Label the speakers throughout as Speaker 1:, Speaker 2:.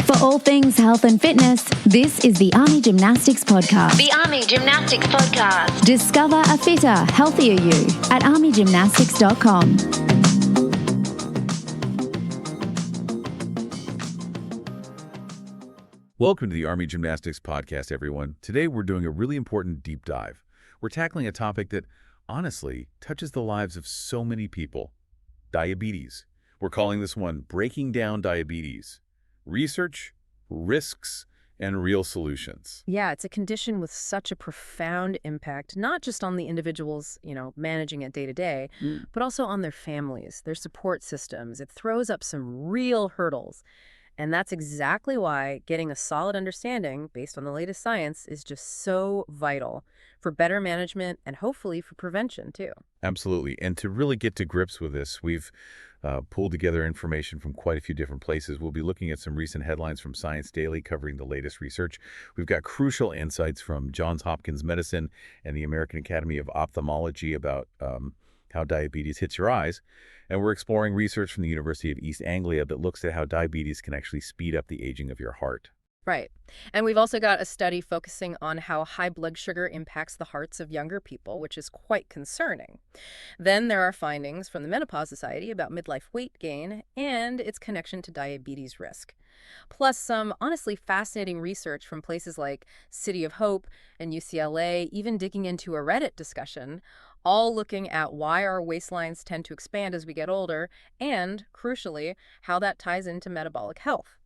Speaker 1: For all things health and fitness, this is the Army Gymnastics Podcast.
Speaker 2: The Army Gymnastics Podcast.
Speaker 1: Discover a fitter, healthier you at ArmyGymnastics.com.
Speaker 3: Welcome to the Army Gymnastics Podcast, everyone. Today we're doing a really important deep dive. We're tackling a topic that, honestly, touches the lives of so many people. Diabetes. We're calling this one Breaking Down Diabetes. Research, risks, and real solutions.
Speaker 4: Yeah, it's a condition with such a profound impact, not just on the individuals, managing it day to day, but also on their families, their support systems. It throws up some real hurdles. And that's exactly why getting a solid understanding based on the latest science is just so vital for better management and hopefully for prevention too.
Speaker 3: Absolutely. And to really get to grips with this, we've pulled together information from quite a few different places. We'll be looking at some recent headlines from Science Daily covering the latest research. We've got crucial insights from Johns Hopkins Medicine and the American Academy of Ophthalmology about how diabetes hits your eyes. And we're exploring research from the University of East Anglia that looks at how diabetes can actually speed up the aging of your heart.
Speaker 4: Right. And we've also got a study focusing on how high blood sugar impacts the hearts of younger people, which is quite concerning. Then there are findings from the Menopause Society about midlife weight gain and its connection to diabetes risk. Plus some honestly fascinating research from places like City of Hope and UCLA, even digging into a Reddit discussion, all looking at why our waistlines tend to expand as we get older and, crucially, how that ties into metabolic health.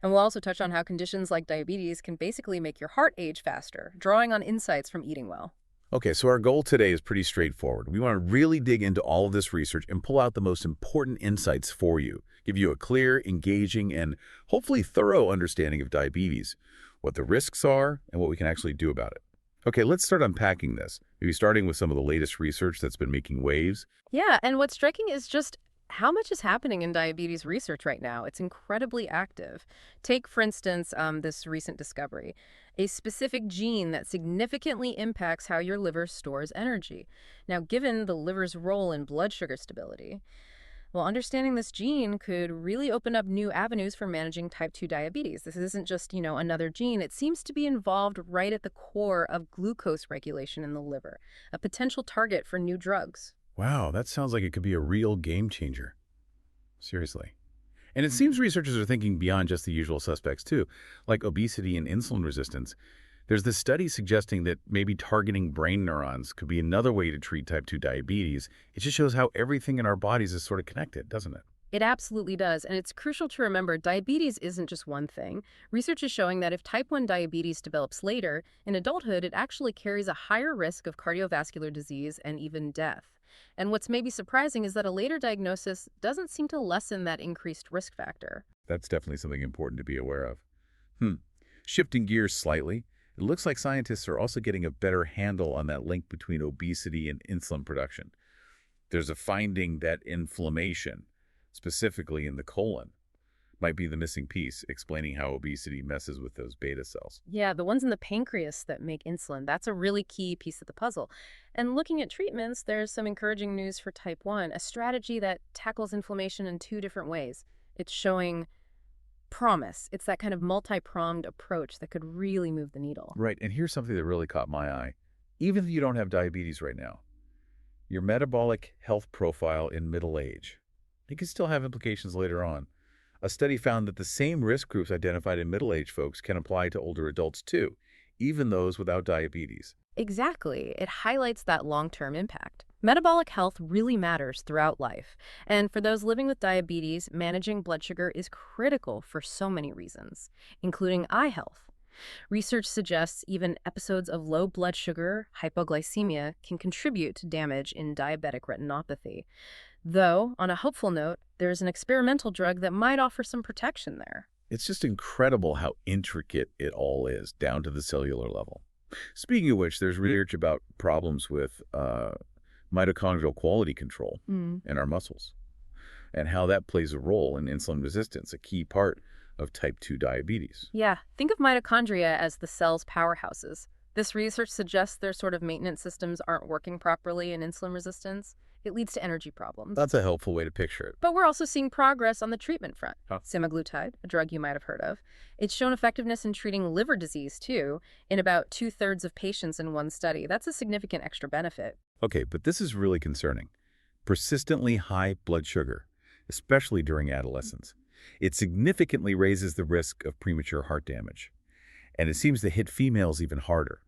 Speaker 4: And we'll also touch on how conditions like diabetes can basically make your heart age faster, drawing on insights from eating well.
Speaker 3: Okay, so our goal today is pretty straightforward. We want to really dig into all of this research and pull out the most important insights for you, give you a clear, engaging, and hopefully thorough understanding of diabetes, what the risks are, and what we can actually do about it. Okay, let's start unpacking this, maybe starting with some of the latest research that's been making waves.
Speaker 4: Yeah, and what's striking is just how much is happening in diabetes research right now. It's incredibly active. Take, for instance, this recent discovery, a specific gene that significantly impacts how your liver stores energy. Now, given the liver's role in blood sugar stability, well, understanding this gene could really open up new avenues for managing type 2 diabetes. This isn't just, another gene. It seems to be involved right at the core of glucose regulation in the liver, a potential target for new drugs.
Speaker 3: Wow, that sounds like it could be a real game changer. Seriously. And it seems researchers are thinking beyond just the usual suspects too, like obesity and insulin resistance. There's this study suggesting that maybe targeting brain neurons could be another way to treat type 2 diabetes. It just shows how everything in our bodies is sort of connected, doesn't it?
Speaker 4: It absolutely does. And it's crucial to remember diabetes isn't just one thing. Research is showing that if type 1 diabetes develops later, in adulthood, it actually carries a higher risk of cardiovascular disease and even death. And what's maybe surprising is that a later diagnosis doesn't seem to lessen that increased risk factor.
Speaker 3: That's definitely something important to be aware of. Shifting gears slightly, it looks like scientists are also getting a better handle on that link between obesity and insulin production. There's a finding that inflammation, specifically in the colon, might be the missing piece, explaining how obesity messes with those beta cells.
Speaker 4: Yeah, the ones in the pancreas that make insulin, that's a really key piece of the puzzle. And looking at treatments, there's some encouraging news for type 1, a strategy that tackles inflammation in two different ways. It's showing promise. It's that kind of multi-pronged approach that could really move the needle.
Speaker 3: Right, and here's something that really caught my eye. Even if you don't have diabetes right now, your metabolic health profile in middle age, it can still have implications later on. A study found that the same risk groups identified in middle-aged folks can apply to older adults too, even those without diabetes.
Speaker 4: Exactly. It highlights that long-term impact. Metabolic health really matters throughout life. And for those living with diabetes, managing blood sugar is critical for so many reasons, including eye health. Research suggests even episodes of low blood sugar, hypoglycemia, can contribute to damage in diabetic retinopathy. Though, on a hopeful note, there's an experimental drug that might offer some protection there.
Speaker 3: It's just incredible how intricate it all is, down to the cellular level. Speaking of which, there's research about problems with mitochondrial quality control in our muscles and how that plays a role in insulin resistance, a key part of type 2 diabetes.
Speaker 4: Yeah, think of mitochondria as the cell's powerhouses. This research suggests their sort of maintenance systems aren't working properly in insulin resistance. It leads to energy problems.
Speaker 3: That's a helpful way to picture it.
Speaker 4: But we're also seeing progress on the treatment front.
Speaker 3: Huh.
Speaker 4: Semaglutide, a drug you might have heard of. It's shown effectiveness in treating liver disease, too, in about 2/3 of patients in one study. That's a significant extra benefit.
Speaker 3: Okay, but this is really concerning. Persistently high blood sugar, especially during adolescence. It significantly raises the risk of premature heart damage. And it seems to hit females even harder.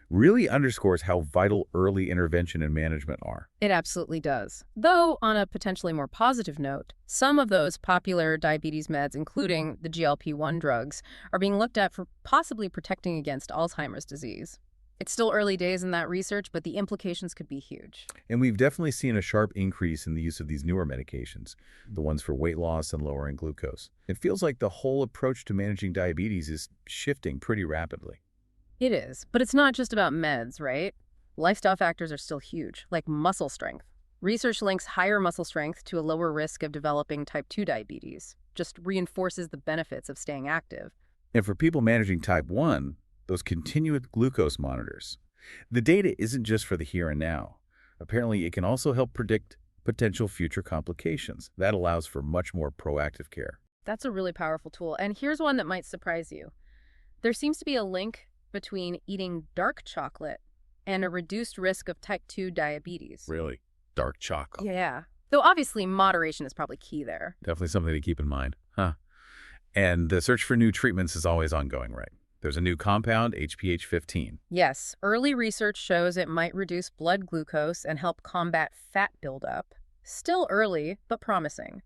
Speaker 3: Really underscores how vital early intervention and management are.
Speaker 4: It absolutely does. Though, on a potentially more positive note, some of those popular diabetes meds, including the GLP-1 drugs, are being looked at for possibly protecting against Alzheimer's disease. It's still early days in that research, but the implications could be huge.
Speaker 3: And we've definitely seen a sharp increase in the use of these newer medications, the ones for weight loss and lowering glucose. It feels like the whole approach to managing diabetes is shifting pretty rapidly.
Speaker 4: It is, but it's not just about meds, right? Lifestyle factors are still huge, like muscle strength. Research links higher muscle strength to a lower risk of developing type 2 diabetes. Just reinforces the benefits of staying active.
Speaker 3: And for people managing type 1, those continuous glucose monitors. The data isn't just for the here and now. Apparently, it can also help predict potential future complications. That allows for much more proactive care.
Speaker 4: That's a really powerful tool. And here's one that might surprise you. There seems to be a link between eating dark chocolate and a reduced risk of type 2 diabetes.
Speaker 3: Really? Dark chocolate.
Speaker 4: Yeah. Though obviously moderation is probably key there.
Speaker 3: Definitely something to keep in mind. And the search for new treatments is always ongoing, right? There's a new compound, HPH15.
Speaker 4: Yes, early research shows it might reduce blood glucose and help combat fat buildup. Still early, but promising.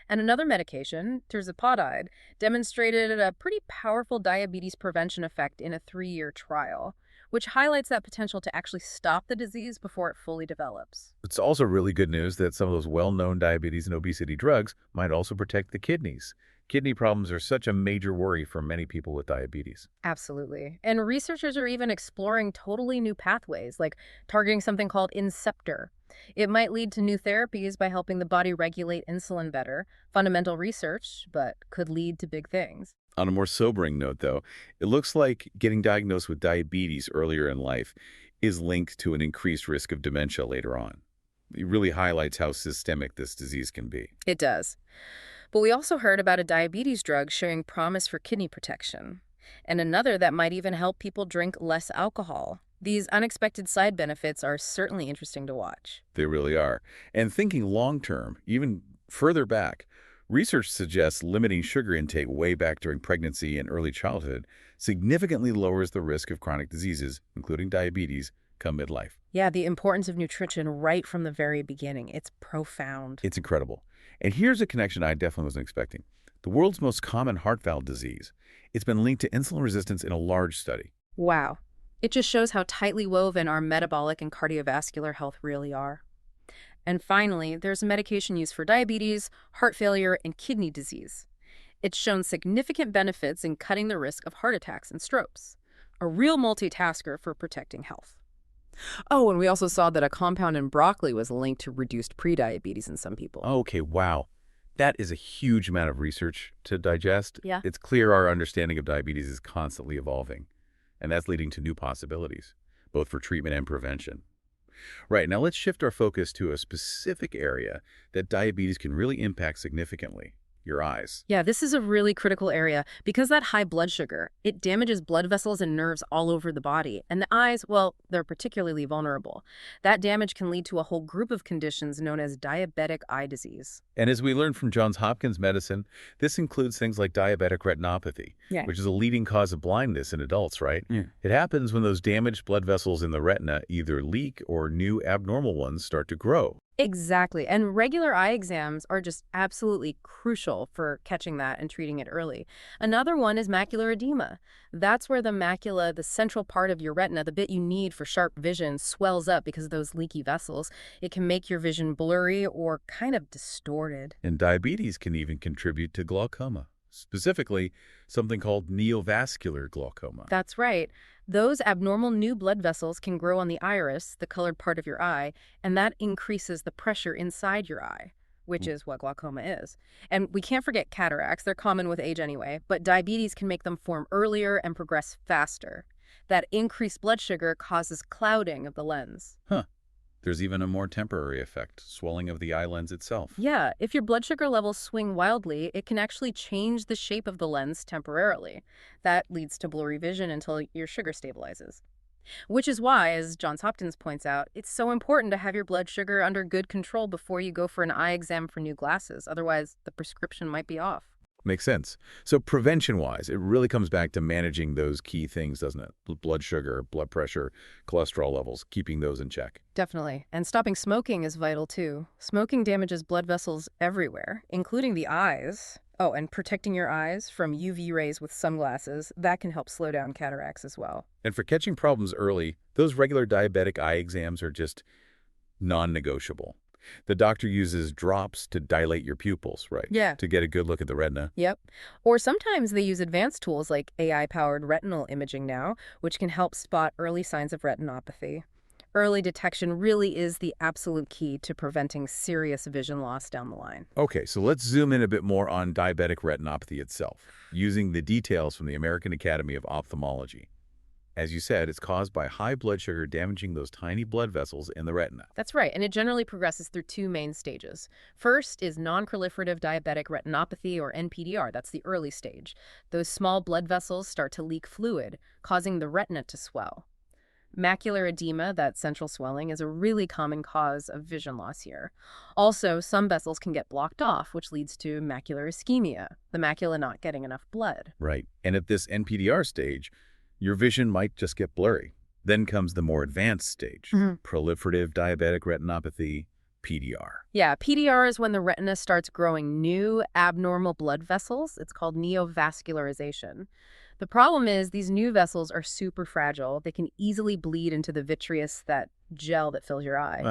Speaker 4: And another medication, tirzepatide, demonstrated a pretty powerful diabetes prevention effect in a 3-year trial, which highlights that potential to actually stop the disease before it fully develops.
Speaker 3: It's also really good news that some of those well-known diabetes and obesity drugs might also protect the kidneys. Kidney problems are such a major worry for many people with diabetes.
Speaker 4: Absolutely. And researchers are even exploring totally new pathways, like targeting something called inceptor. It might lead to new therapies by helping the body regulate insulin better. Fundamental research, but could lead to big things.
Speaker 3: On a more sobering note, though, it looks like getting diagnosed with diabetes earlier in life is linked to an increased risk of dementia later on. It really highlights how systemic this disease can be.
Speaker 4: It does. But we also heard about a diabetes drug showing promise for kidney protection, and another that might even help people drink less alcohol. These unexpected side benefits are certainly interesting to watch.
Speaker 3: They really are. And thinking long-term, even further back, research suggests limiting sugar intake way back during pregnancy and early childhood significantly lowers the risk of chronic diseases, including diabetes, come midlife.
Speaker 4: Yeah, the importance of nutrition right from the very beginning. It's profound.
Speaker 3: It's incredible. And here's a connection I definitely wasn't expecting. The world's most common heart valve disease. It's been linked to insulin resistance in a large study.
Speaker 4: Wow. It just shows how tightly woven our metabolic and cardiovascular health really are. And finally, there's a medication used for diabetes, heart failure, and kidney disease. It's shown significant benefits in cutting the risk of heart attacks and strokes. A real multitasker for protecting health. Oh, and we also saw that a compound in broccoli was linked to reduced prediabetes in some people.
Speaker 3: Okay, wow. That is a huge amount of research to digest.
Speaker 4: Yeah.
Speaker 3: It's clear our understanding of diabetes is constantly evolving, and that's leading to new possibilities, both for treatment and prevention. Right, now let's shift our focus to a specific area that diabetes can really impact significantly, your eyes.
Speaker 4: Yeah, this is a really critical area because that high blood sugar, it damages blood vessels and nerves all over the body. And the eyes, well, they're particularly vulnerable. That damage can lead to a whole group of conditions known as diabetic eye disease.
Speaker 3: And as we learned from Johns Hopkins Medicine, this includes things like diabetic retinopathy, which is a leading cause of blindness in adults, right?
Speaker 5: Yeah.
Speaker 3: It happens when those damaged blood vessels in the retina either leak or new abnormal ones start to grow.
Speaker 4: Exactly. And regular eye exams are just absolutely crucial for catching that and treating it early. Another one is macular edema. That's where the macula, the central part of your retina, the bit you need for sharp vision, swells up because of those leaky vessels. It can make your vision blurry or kind of distorted.
Speaker 3: And diabetes can even contribute to glaucoma, specifically something called neovascular glaucoma.
Speaker 4: That's right. Those abnormal new blood vessels can grow on the iris, the colored part of your eye, and that increases the pressure inside your eye, which is what glaucoma is. And we can't forget cataracts. They're common with age anyway, but diabetes can make them form earlier and progress faster. That increased blood sugar causes clouding of the lens.
Speaker 3: There's even a more temporary effect, swelling of the eye lens itself.
Speaker 4: Yeah, if your blood sugar levels swing wildly, it can actually change the shape of the lens temporarily. That leads to blurry vision until your sugar stabilizes. Which is why, as Johns Hopkins points out, it's so important to have your blood sugar under good control before you go for an eye exam for new glasses. Otherwise, the prescription might be off.
Speaker 3: Makes sense. So prevention-wise, it really comes back to managing those key things, doesn't it? Blood sugar, blood pressure, cholesterol levels, keeping those in check.
Speaker 4: Definitely. And stopping smoking is vital too. Smoking damages blood vessels everywhere, including the eyes. Oh, and protecting your eyes from UV rays with sunglasses, that can help slow down cataracts as well.
Speaker 3: And for catching problems early, those regular diabetic eye exams are just non-negotiable. The doctor uses drops to dilate your pupils, right?
Speaker 4: Yeah.
Speaker 3: To get a good look at the retina.
Speaker 4: Yep. Or sometimes they use advanced tools like AI-powered retinal imaging now, which can help spot early signs of retinopathy. Early detection really is the absolute key to preventing serious vision loss down the line.
Speaker 3: Okay, so let's zoom in a bit more on diabetic retinopathy itself, using the details from the American Academy of Ophthalmology. As you said, it's caused by high blood sugar damaging those tiny blood vessels in the retina.
Speaker 4: That's right, and it generally progresses through two main stages. First is non-proliferative diabetic retinopathy, or NPDR. That's the early stage. Those small blood vessels start to leak fluid, causing the retina to swell. Macular edema, that central swelling, is a really common cause of vision loss here. Also, some vessels can get blocked off, which leads to macular ischemia, the macula not getting enough blood.
Speaker 3: Right, and at this NPDR stage, your vision might just get blurry. Then comes the more advanced stage, proliferative diabetic retinopathy, PDR.
Speaker 4: Yeah, PDR is when the retina starts growing new, abnormal blood vessels. It's called neovascularization. The problem is these new vessels are super fragile. They can easily bleed into the vitreous, that gel that fills your eye.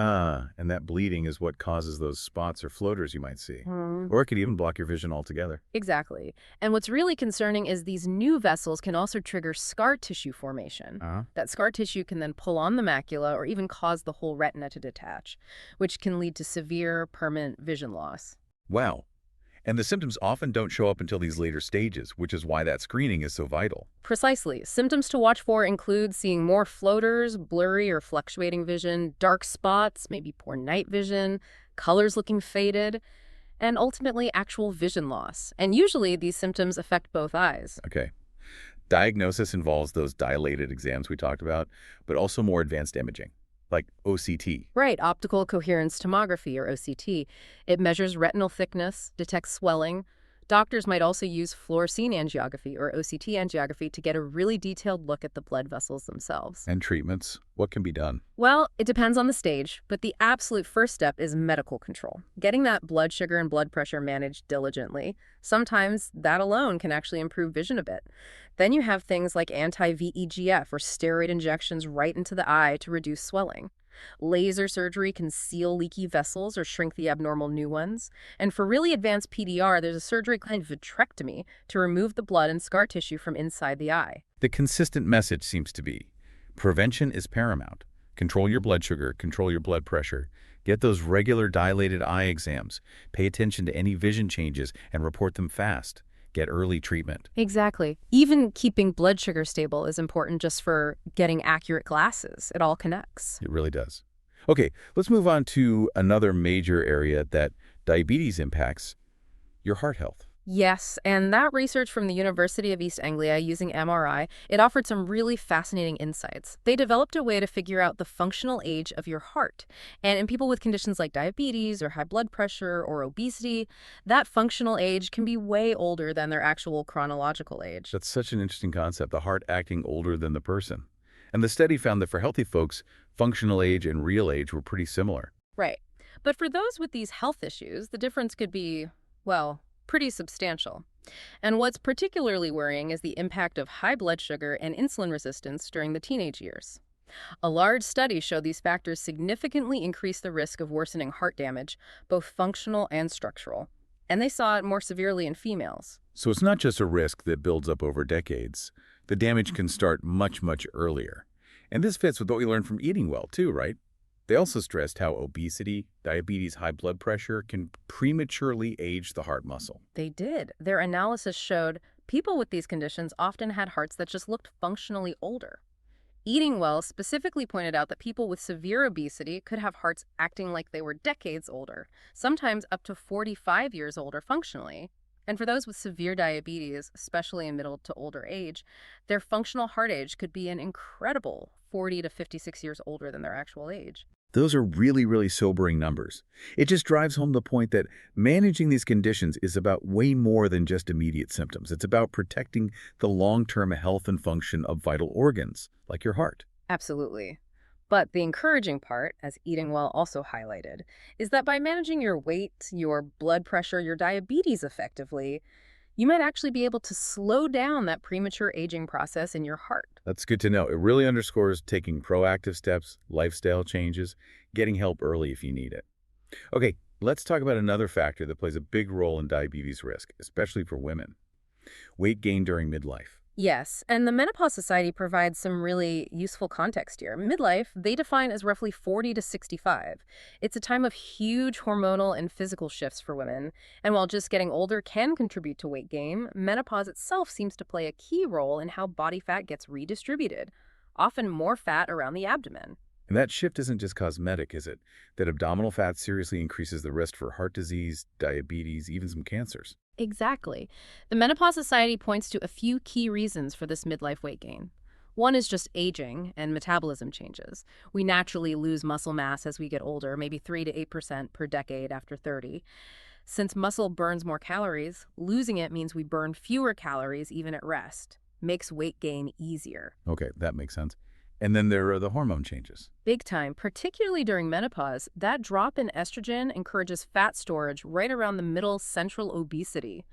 Speaker 3: And that bleeding is what causes those spots or floaters you might see. Or it could even block your vision altogether.
Speaker 4: Exactly. And what's really concerning is these new vessels can also trigger scar tissue formation. That scar tissue can then pull on the macula or even cause the whole retina to detach, which can lead to severe, permanent vision loss.
Speaker 3: Wow. And the symptoms often don't show up until these later stages, which is why that screening is so vital.
Speaker 4: Precisely. Symptoms to watch for include seeing more floaters, blurry or fluctuating vision, dark spots, maybe poor night vision, colors looking faded, and ultimately actual vision loss. And usually these symptoms affect both eyes.
Speaker 3: Okay. Diagnosis involves those dilated exams we talked about, but also more advanced imaging, like OCT.
Speaker 4: Right, optical coherence tomography, or OCT. It measures retinal thickness, detects swelling. Doctors might also use fluorescein angiography, or OCT angiography, to get a really detailed look at the blood vessels themselves.
Speaker 3: And treatments, what can be done?
Speaker 4: Well, it depends on the stage, but the absolute first step is medical control. Getting that blood sugar and blood pressure managed diligently. Sometimes that alone can actually improve vision a bit. Then you have things like anti-VEGF or steroid injections right into the eye to reduce swelling. Laser surgery can seal leaky vessels or shrink the abnormal new ones. And for really advanced PDR, there's a surgery called vitrectomy to remove the blood and scar tissue from inside the eye.
Speaker 3: The consistent message seems to be, prevention is paramount. Control your blood sugar, control your blood pressure. Get those regular dilated eye exams. Pay attention to any vision changes and report them fast. Get early treatment.
Speaker 4: Exactly. Even keeping blood sugar stable is important just for getting accurate glasses. It all connects.
Speaker 3: It really does. Okay, let's move on to another major area that diabetes impacts, your heart health.
Speaker 4: Yes, and that research from the University of East Anglia using MRI, it offered some really fascinating insights. They developed a way to figure out the functional age of your heart. And in people with conditions like diabetes or high blood pressure or obesity, that functional age can be way older than their actual chronological age.
Speaker 3: That's such an interesting concept, the heart acting older than the person. And the study found that for healthy folks, functional age and real age were pretty similar.
Speaker 4: Right. But for those with these health issues, the difference could be, well, pretty substantial. And what's particularly worrying is the impact of high blood sugar and insulin resistance during the teenage years. A large study showed these factors significantly increase the risk of worsening heart damage, both functional and structural. And they saw it more severely in females.
Speaker 3: So it's not just a risk that builds up over decades. The damage can start much, much earlier. And this fits with what we learned from eating well, too, right? They also stressed how obesity, diabetes, high blood pressure can prematurely age the heart muscle.
Speaker 4: They did. Their analysis showed people with these conditions often had hearts that just looked functionally older. Eating Well specifically pointed out that people with severe obesity could have hearts acting like they were decades older, sometimes up to 45 years older functionally. And for those with severe diabetes, especially in middle to older age, their functional heart age could be an incredible 40 to 56 years older than their actual age.
Speaker 3: Those are really, really sobering numbers. It just drives home the point that managing these conditions is about way more than just immediate symptoms. It's about protecting the long-term health and function of vital organs, like your heart.
Speaker 4: Absolutely. But the encouraging part, as Eating Well also highlighted, is that by managing your weight, your blood pressure, your diabetes effectively, you might actually be able to slow down that premature aging process in your heart.
Speaker 3: That's good to know. It really underscores taking proactive steps, lifestyle changes, getting help early if you need it. Okay, let's talk about another factor that plays a big role in diabetes risk, especially for women. Weight gain during midlife.
Speaker 4: Yes, and the Menopause Society provides some really useful context here. Midlife, they define as roughly 40 to 65. It's a time of huge hormonal and physical shifts for women, and while just getting older can contribute to weight gain, menopause itself seems to play a key role in how body fat gets redistributed, often more fat around the abdomen.
Speaker 3: And that shift isn't just cosmetic, is it? That abdominal fat seriously increases the risk for heart disease, diabetes, even some cancers.
Speaker 4: Exactly. The Menopause Society points to a few key reasons for this midlife weight gain. One is just aging and metabolism changes. We naturally lose muscle mass as we get older, maybe 3 to 8% per decade after 30. Since muscle burns more calories, losing it means we burn fewer calories even at rest. Makes weight gain easier.
Speaker 3: Okay, that makes sense. And then there are the hormone changes.
Speaker 4: Big time, particularly during menopause, that drop in estrogen encourages fat storage right around the middle central obesity.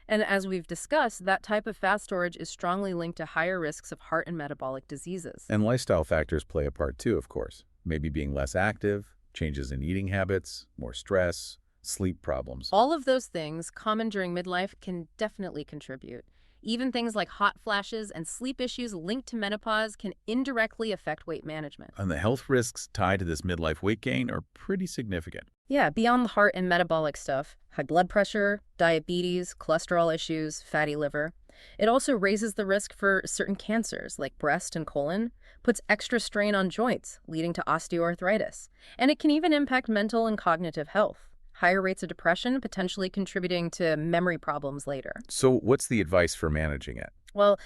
Speaker 4: And as we've discussed, that type of fat storage is strongly linked to higher risks of heart and metabolic diseases.
Speaker 3: And lifestyle factors play a part too, of course. Maybe being less active, changes in eating habits, more stress, sleep problems.
Speaker 4: All of those things, common during midlife, can definitely contribute. Even things like hot flashes and sleep issues linked to menopause can indirectly affect weight management.
Speaker 3: And the health risks tied to this midlife weight gain are pretty significant.
Speaker 4: Yeah, beyond the heart and metabolic stuff, high blood pressure, diabetes, cholesterol issues, fatty liver. It also raises the risk for certain cancers like breast and colon, puts extra strain on joints, leading to osteoarthritis. And it can even impact mental and cognitive health. Higher rates of depression, potentially contributing to memory problems later.
Speaker 3: So what's the advice for managing it?
Speaker 4: Well,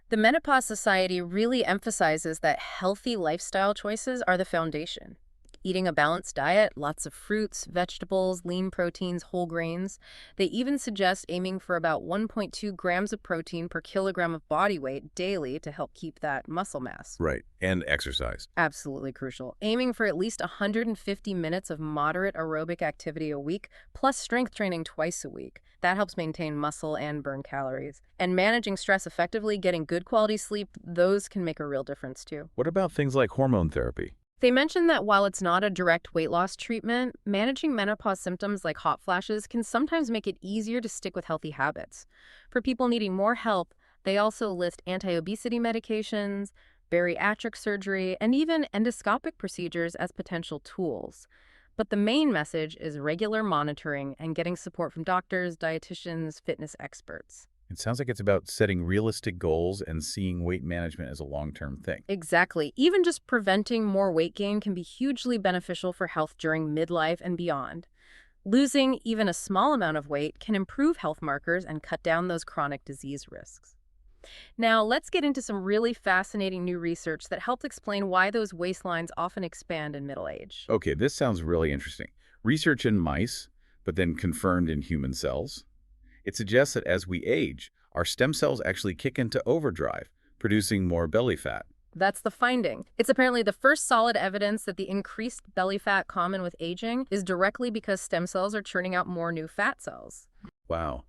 Speaker 4: the Menopause Society really emphasizes that healthy lifestyle choices are the foundation. Eating a balanced diet, lots of fruits, vegetables, lean proteins, whole grains. They even suggest aiming for about 1.2 grams of protein per kilogram of body weight daily to help keep that muscle mass.
Speaker 3: Right, and exercise.
Speaker 4: Absolutely crucial. Aiming for at least 150 minutes of moderate aerobic activity a week, plus strength training twice a week. That helps maintain muscle and burn calories. And managing stress effectively, getting good quality sleep, those can make a real difference too.
Speaker 3: What about things like hormone therapy?
Speaker 4: They mentioned that while it's not a direct weight loss treatment, managing menopause symptoms like hot flashes can sometimes make it easier to stick with healthy habits. For people needing more help, they also list anti-obesity medications, bariatric surgery, and even endoscopic procedures as potential tools. But the main message is regular monitoring and getting support from doctors, dietitians, fitness experts.
Speaker 3: It sounds like it's about setting realistic goals and seeing weight management as a long-term thing.
Speaker 4: Exactly. Even just preventing more weight gain can be hugely beneficial for health during midlife and beyond. Losing even a small amount of weight can improve health markers and cut down those chronic disease risks. Now, let's get into some really fascinating new research that helps explain why those waistlines often expand in middle age.
Speaker 3: Okay, this sounds really interesting. Research in mice, but then confirmed in human cells. It suggests that as we age, our stem cells actually kick into overdrive, producing more belly fat.
Speaker 4: That's the finding. It's apparently the first solid evidence that the increased belly fat common with aging is directly because stem cells are churning out more new fat cells.
Speaker 3: Wow.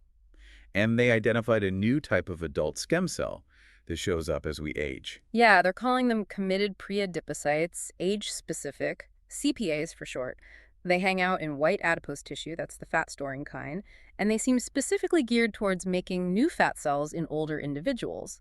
Speaker 3: And they identified a new type of adult stem cell that shows up as we age.
Speaker 4: Yeah, they're calling them committed preadipocytes, age-specific, CPAs for short. They hang out in white adipose tissue, that's the fat-storing kind, and they seem specifically geared towards making new fat cells in older individuals.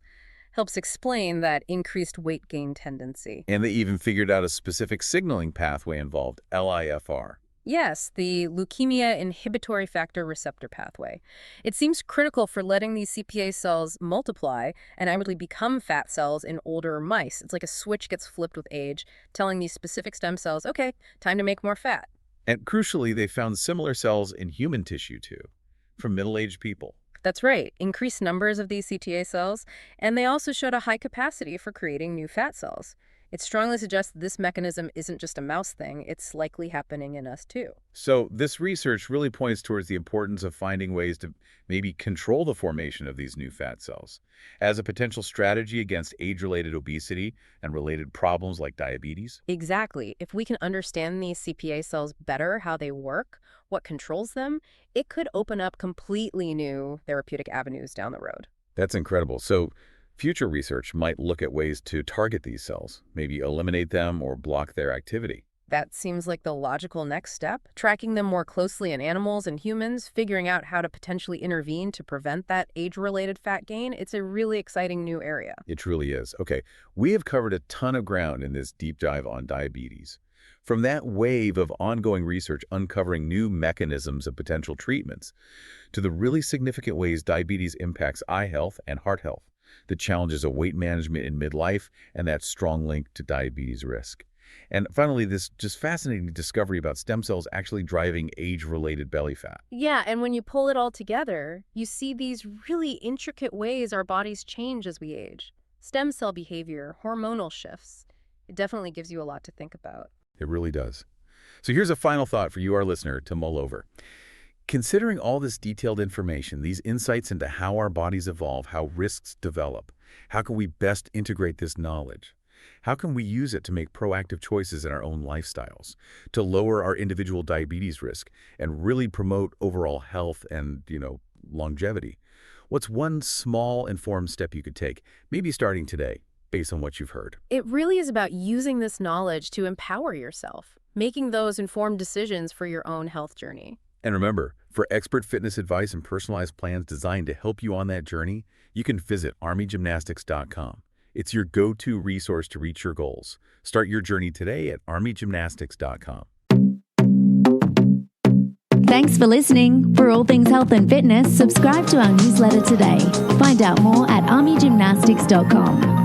Speaker 4: Helps explain that increased weight gain tendency.
Speaker 3: And they even figured out a specific signaling pathway involved, LIFR.
Speaker 4: Yes, the leukemia inhibitory factor receptor pathway. It seems critical for letting these CPA cells multiply and actually become fat cells in older mice. It's like a switch gets flipped with age, telling these specific stem cells, okay, time to make more fat.
Speaker 3: And crucially, they found similar cells in human tissue too, from middle-aged people.
Speaker 4: That's right, increased numbers of these CTA cells, and they also showed a high capacity for creating new fat cells. It strongly suggests this mechanism isn't just a mouse thing, it's likely happening in us too.
Speaker 3: So this research really points towards the importance of finding ways to maybe control the formation of these new fat cells as a potential strategy against age-related obesity and related problems like diabetes.
Speaker 4: Exactly. If we can understand these CPA cells better, how they work, what controls them, it could open up completely new therapeutic avenues down the road.
Speaker 3: That's incredible. So future research might look at ways to target these cells, maybe eliminate them or block their activity.
Speaker 4: That seems like the logical next step, tracking them more closely in animals and humans, figuring out how to potentially intervene to prevent that age-related fat gain. It's a really exciting new area.
Speaker 3: It truly is. Okay, we have covered a ton of ground in this deep dive on diabetes. From that wave of ongoing research uncovering new mechanisms of potential treatments, to the really significant ways diabetes impacts eye health and heart health, the challenges of weight management in midlife, and that strong link to diabetes risk. And finally, this just fascinating discovery about stem cells actually driving age-related belly fat.
Speaker 4: Yeah, and when you pull it all together, you see these really intricate ways our bodies change as we age. Stem cell behavior, hormonal shifts. It definitely gives you a lot to think about.
Speaker 3: It really does. So here's a final thought for you, our listener, to mull over. Considering all this detailed information, these insights into how our bodies evolve, how risks develop, how can we best integrate this knowledge? How can we use it to make proactive choices in our own lifestyles, to lower our individual diabetes risk, and really promote overall health and, longevity? What's one small, informed step you could take, maybe starting today, based on what you've heard?
Speaker 4: It really is about using this knowledge to empower yourself, making those informed decisions for your own health journey.
Speaker 3: And remember, for expert fitness advice and personalized plans designed to help you on that journey, you can visit ArmyGymnastics.com. It's your go-to resource to reach your goals. Start your journey today at ArmyGymnastics.com.
Speaker 1: Thanks for listening. For all things health and fitness, subscribe to our newsletter today. Find out more at ArmyGymnastics.com.